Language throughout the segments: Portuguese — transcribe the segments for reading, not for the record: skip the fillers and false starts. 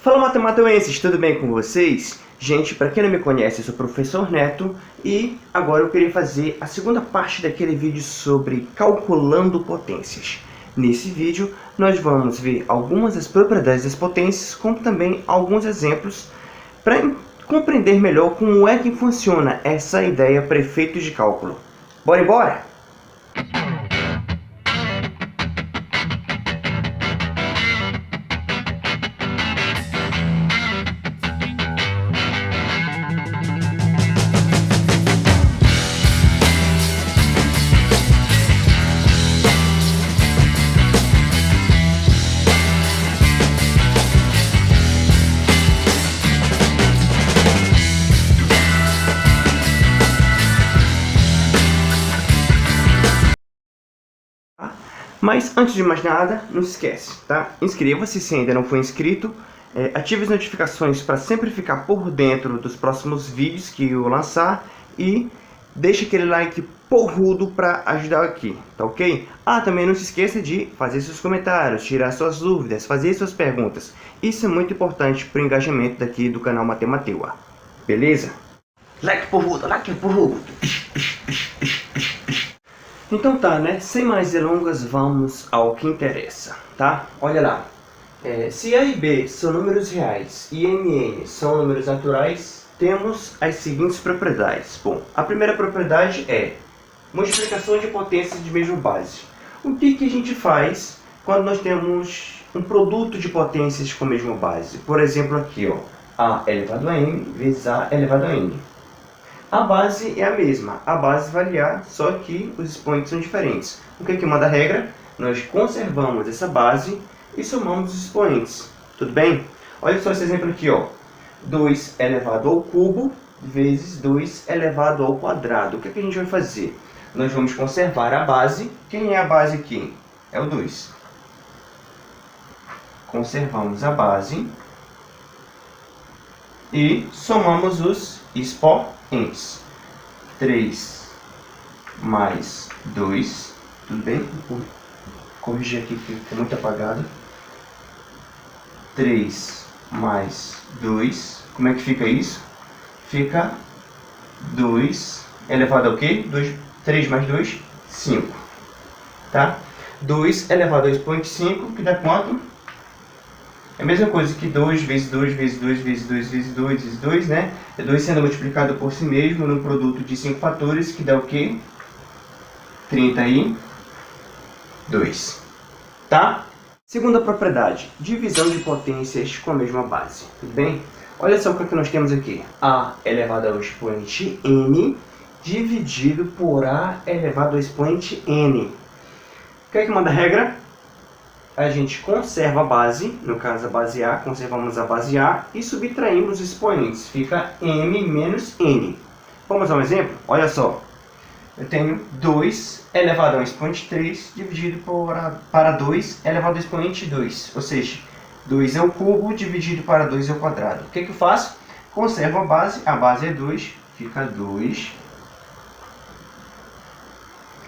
Fala, matemateuenses, tudo bem com vocês? Gente, para quem não me conhece, eu sou o professor Neto e agora eu queria fazer a segunda parte daquele vídeo sobre calculando potências. Nesse vídeo, nós vamos ver algumas das propriedades das potências, como também alguns exemplos para compreender melhor como é que funciona essa ideia para efeitos de cálculo. Bora embora? Mas antes de mais nada, não se esquece, tá? Inscreva-se se ainda não for inscrito, ative as notificações para sempre ficar por dentro dos próximos vídeos que eu lançar e deixe aquele like porrudo para ajudar aqui, tá ok? Também não se esqueça de fazer seus comentários, tirar suas dúvidas, fazer suas perguntas. Isso é muito importante para o engajamento daqui do canal Matemateua, beleza? Like porrudo, like porrudo! Então tá, né? Sem mais delongas, vamos ao que interessa, tá? Olha lá. Se A e B são números reais e M e N são números naturais, temos as seguintes propriedades. Bom, a primeira propriedade é multiplicação de potências de mesma base. O que a gente faz quando nós temos um produto de potências com a mesma base? Por exemplo, aqui, ó, A elevado a M vezes A elevado a N. A base é a mesma, a base variar, só que os expoentes são diferentes. O que manda a regra? Nós conservamos essa base e somamos os expoentes. Tudo bem? Olha só esse exemplo aqui, ó. 2 elevado ao cubo vezes 2 elevado ao quadrado. O que a gente vai fazer? Nós vamos conservar a base. Quem é a base aqui? É o 2. Conservamos a base e somamos os expoentes. 3 mais 2, tudo bem? Vou corrigir aqui que ficou muito apagado. 3 mais 2, como é que fica isso? Fica 2 elevado ao quê? 3 mais 2, 5. Tá? 2 elevado ao expoente 5, que dá quanto? É a mesma coisa que 2 vezes 2 vezes 2 vezes 2 vezes 2 vezes 2, né? É 2 sendo multiplicado por si mesmo num produto de 5 fatores, que dá o quê? 32. Tá? Segunda propriedade, divisão de potências com a mesma base. Tudo bem? Olha só o que nós temos aqui. A elevado ao expoente N dividido por A elevado ao expoente N. O que manda a regra? A gente conserva a base, no caso a base A, conservamos a base A e subtraímos os expoentes, fica M menos N. Vamos a um exemplo? Olha só, eu tenho 2 elevado ao expoente 3 dividido para 2 elevado ao expoente 2, ou seja, 2 é o cubo dividido para 2 é o quadrado. O que eu faço? Conservo a base é 2, fica 2,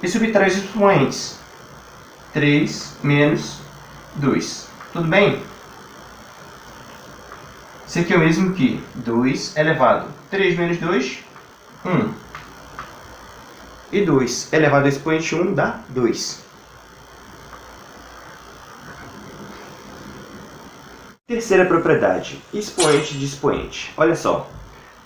e subtraio os expoentes, 3 menos 2. Tudo bem? Isso aqui é o mesmo que 2 elevado a 3 menos 2, 1. E 2 elevado ao expoente 1 dá 2. Terceira propriedade, expoente de expoente. Olha só.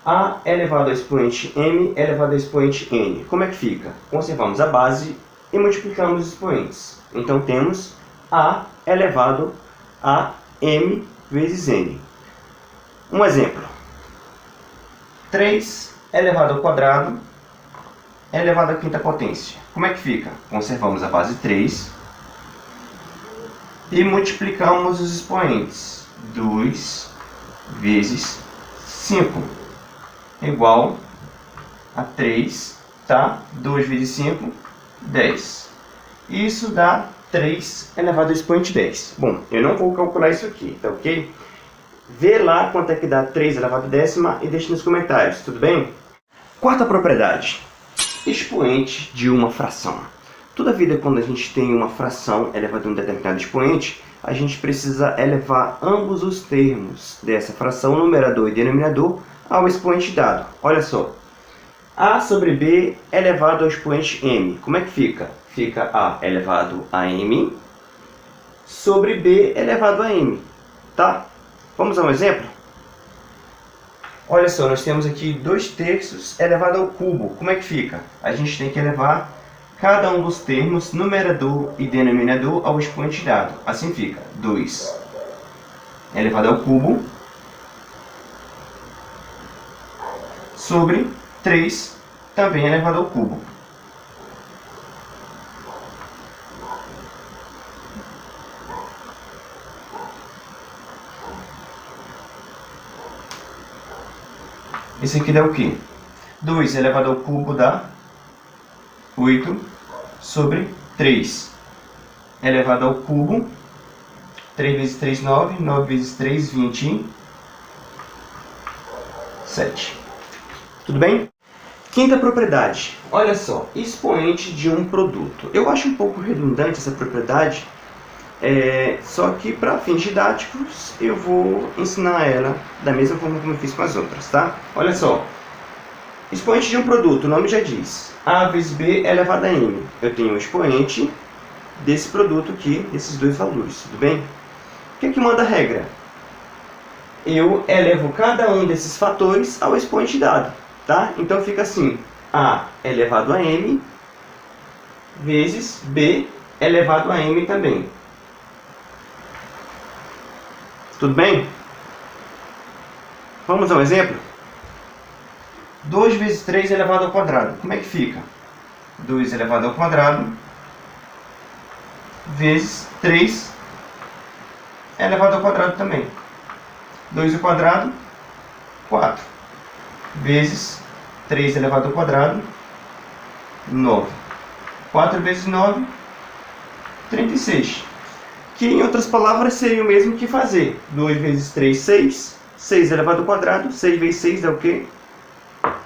A elevado ao expoente M elevado ao expoente N. Como é que fica? Conservamos a base e multiplicamos os expoentes. Então temos A elevado a M vezes N. Um exemplo. 3 elevado ao quadrado elevado à quinta potência. Como é que fica? Conservamos a base 3 e multiplicamos os expoentes. 2 vezes 5 igual a 3, tá? 2 vezes 5, 10. Isso dá 3 elevado ao expoente 10. Bom, eu não vou calcular isso aqui, tá ok? Vê lá quanto é que dá 3 elevado a décima e deixe nos comentários, tudo bem? Quarta propriedade, expoente de uma fração. Toda vida, quando a gente tem uma fração elevada a um determinado expoente, a gente precisa elevar ambos os termos dessa fração, numerador e denominador, ao expoente dado. Olha só. A sobre B elevado ao expoente m. Como é que fica? Fica A elevado a m sobre B elevado a m. Tá? Vamos a um exemplo? Olha só, nós temos aqui 2/3 elevado ao cubo. Como é que fica? A gente tem que elevar cada um dos termos, numerador e denominador, ao expoente dado. Assim fica 2 elevado ao cubo sobre 3 também elevado ao cubo. Esse aqui dá o quê? 2 elevado ao cubo dá 8 sobre 3 elevado ao cubo. 3 vezes 3, 9. 9 vezes 3, 27. Tudo bem? Quinta propriedade. Olha só, expoente de um produto. Eu acho um pouco redundante essa propriedade, só que para fins didáticos eu vou ensinar ela da mesma forma como eu fiz com as outras, tá? Olha só, expoente de um produto, o nome já diz. A vezes B elevado a M. Eu tenho o expoente desse produto aqui, desses dois valores, tudo bem? O que manda a regra? Eu elevo cada um desses fatores ao expoente dado, tá? Então fica assim, A elevado a M vezes B elevado a M também. Tudo bem? Vamos a um exemplo? 2 vezes 3 elevado ao quadrado. Como é que fica? 2 elevado ao quadrado vezes 3 elevado ao quadrado também. 2 ao quadrado, 4. Vezes 3 elevado ao quadrado, 9. 4 vezes 9, 36. Que, em outras palavras, seria o mesmo que fazer 2 vezes 3, 6. 6 elevado ao quadrado, 6 vezes 6 dá o quê?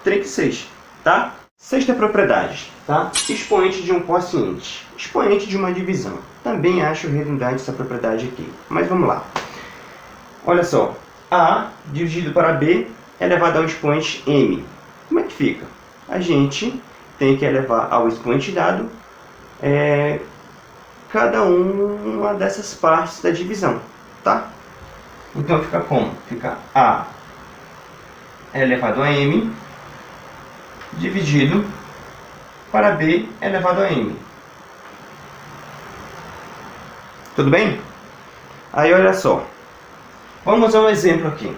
36, tá? Sexta propriedade, tá? Expoente de um quociente. Expoente de uma divisão. Também acho redundante essa propriedade aqui, mas vamos lá. Olha só, A dividido para B elevado ao expoente M. Como é que fica? A gente tem que elevar ao expoente dado cada uma dessas partes da divisão, tá? Então fica como? Fica A elevado a M dividido para B elevado a M. Tudo bem? Aí olha só. Vamos a um exemplo aqui.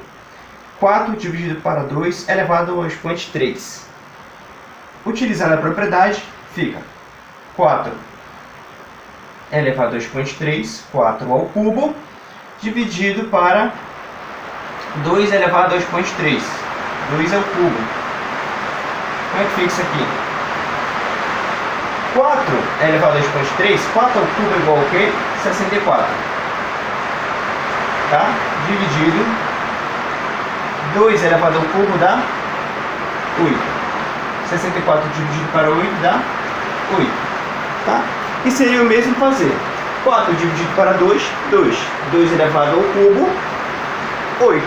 4 dividido para 2 elevado ao expoente 3. Utilizando a propriedade, fica 4 elevado ao expoente 3, 4 ao cubo, dividido para 2 elevado ao expoente 3, 2 ao cubo. Como é que fica isso aqui? 4 elevado ao expoente 3, 4 ao cubo é igual ao quê? 64. Tá? Dividido, 2 elevado ao cubo dá 8. 64 dividido para 8 dá 8. Tá? E seria o mesmo fazer 4 dividido para 2, 2. 2 elevado ao cubo, 8.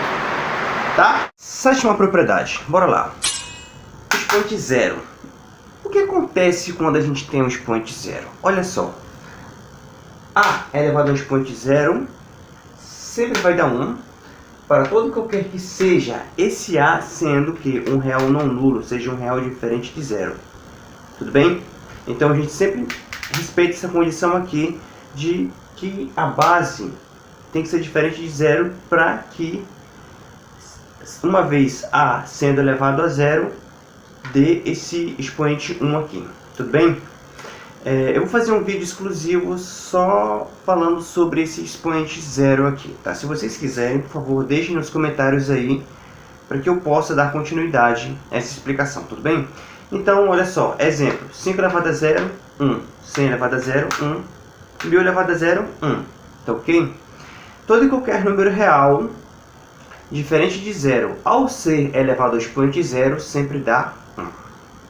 Tá? Sétima propriedade. Bora lá. Expoente zero. O que acontece quando a gente tem um expoente zero? Olha só. A elevado ao expoente zero sempre vai dar 1 para todo e qualquer que seja esse A sendo que um real não nulo, seja um real diferente de zero. Tudo bem? Então a gente sempre respeita essa condição aqui de que a base tem que ser diferente de zero para que, uma vez A sendo elevado a zero, dê esse expoente 1 aqui. Tudo bem? Eu vou fazer um vídeo exclusivo só falando sobre esse expoente zero aqui, tá? Se vocês quiserem, por favor, deixem nos comentários aí para que eu possa dar continuidade a essa explicação, tudo bem? Então, olha só, exemplo, 5 elevado a 0, 1, 100 elevado a 0, 1, 1000 elevado a 0, 1, tá ok? Todo e qualquer número real diferente de 0 ao ser elevado ao expoente zero sempre dá 1,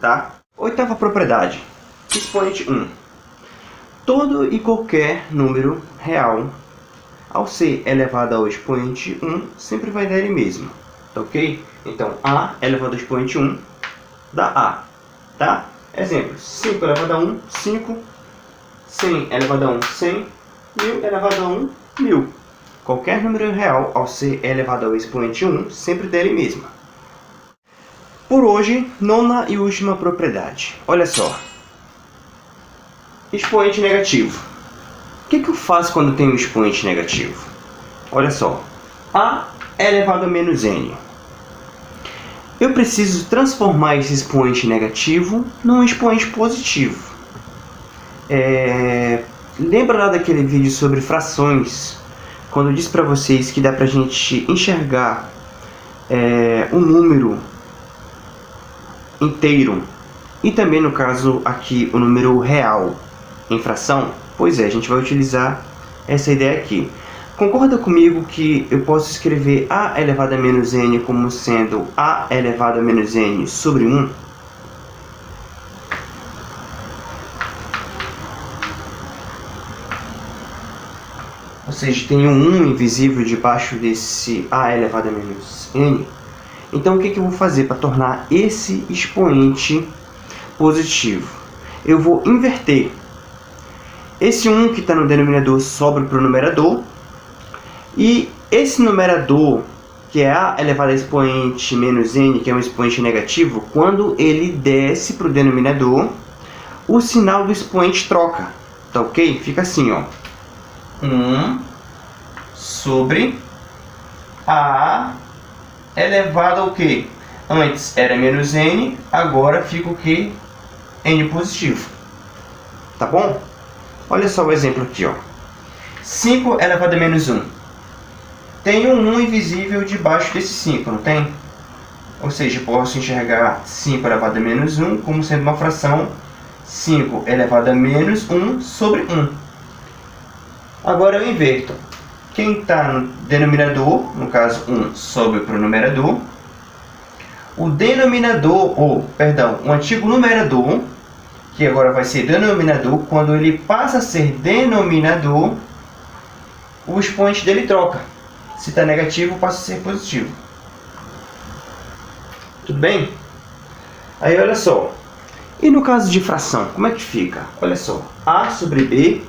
tá? Oitava propriedade. Expoente 1. Todo e qualquer número real ao ser elevado ao expoente 1, sempre vai dar ele mesmo, tá ok? Então, A elevado ao expoente 1 dá A, tá? Exemplo, 5 elevado a 1, 5. 100 elevado a 1, 100. 1000 elevado a 1, 1000. Qualquer número real, ao ser elevado ao expoente 1, sempre dá ele mesmo. Por hoje, nona e última propriedade. Olha só. Expoente negativo. O que eu faço quando tenho um expoente negativo? Olha só. A elevado a menos n. Eu preciso transformar esse expoente negativo num expoente positivo. Lembra lá daquele vídeo sobre frações, quando eu disse para vocês que dá para a gente enxergar um número inteiro e também, no caso aqui, o número real em fração? Pois é, a gente vai utilizar essa ideia aqui. Concorda comigo que eu posso escrever a elevado a menos n como sendo a elevado a menos n sobre 1? Ou seja, tem um 1 invisível debaixo desse a elevado a menos n. Então, o que eu vou fazer para tornar esse expoente positivo? Eu vou inverter. Esse 1 que está no denominador sobe para o numerador. E esse numerador, que é a elevado a expoente menos n, que é um expoente negativo, quando ele desce para o denominador, o sinal do expoente troca. Tá ok? Fica assim, ó. 1 sobre a elevado ao quê? Antes era menos n, agora fica o quê? N positivo. Tá bom? Olha só o exemplo aqui, ó. 5 elevado a menos 1. Tem um 1 invisível debaixo desse 5, não tem? Ou seja, eu posso enxergar 5 elevado a menos 1 como sendo uma fração 5 elevado a menos 1 sobre 1. Agora eu inverto. Quem está no denominador, no caso 1, sobe para o numerador. O denominador, o antigo numerador, que agora vai ser denominador, quando ele passa a ser denominador, o expoente dele troca. Se está negativo, passa a ser positivo. Tudo bem? Aí olha só. E no caso de fração, como é que fica? Olha só. A sobre B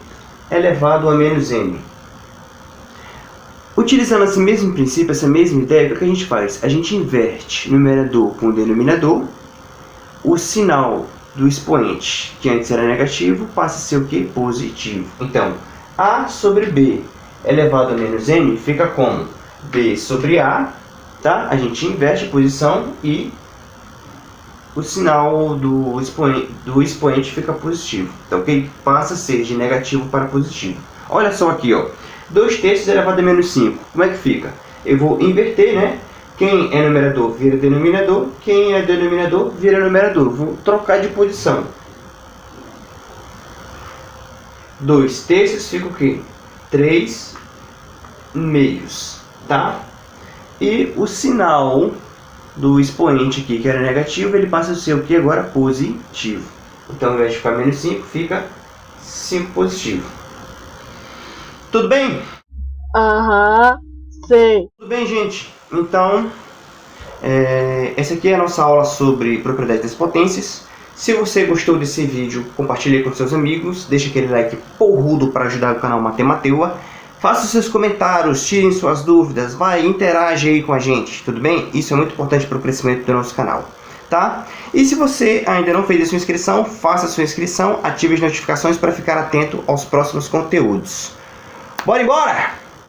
elevado a menos n. Utilizando esse mesmo princípio, essa mesma ideia, o que a gente faz? A gente inverte numerador com denominador. O sinal do expoente, que antes era negativo, passa a ser o que? Positivo. Então, A sobre B elevado a menos n fica como B sobre A, tá? A gente inverte a posição e o sinal do expoente fica positivo, tá ok? Passa a ser de negativo para positivo. Olha só aqui, ó. 2/3 elevado a menos 5. Como é que fica? Eu vou inverter, né? Quem é numerador vira denominador, quem é denominador vira numerador. Vou trocar de posição. 2/3 fica o quê? 3 meios, tá? E o sinal do expoente aqui, que era negativo, ele passa a ser o que agora? Positivo. Então, ao invés de ficar menos 5, fica 5 positivo. Tudo bem? Aham, sei. Tudo bem, gente? Então, essa aqui é a nossa aula sobre propriedade das potências. Se você gostou desse vídeo, compartilhe com seus amigos, deixe aquele like porrudo para ajudar o canal Matemateua. Faça seus comentários, tirem suas dúvidas, interage aí com a gente, tudo bem? Isso é muito importante para o crescimento do nosso canal, tá? E se você ainda não fez a sua inscrição, faça a sua inscrição, ative as notificações para ficar atento aos próximos conteúdos. Bora embora!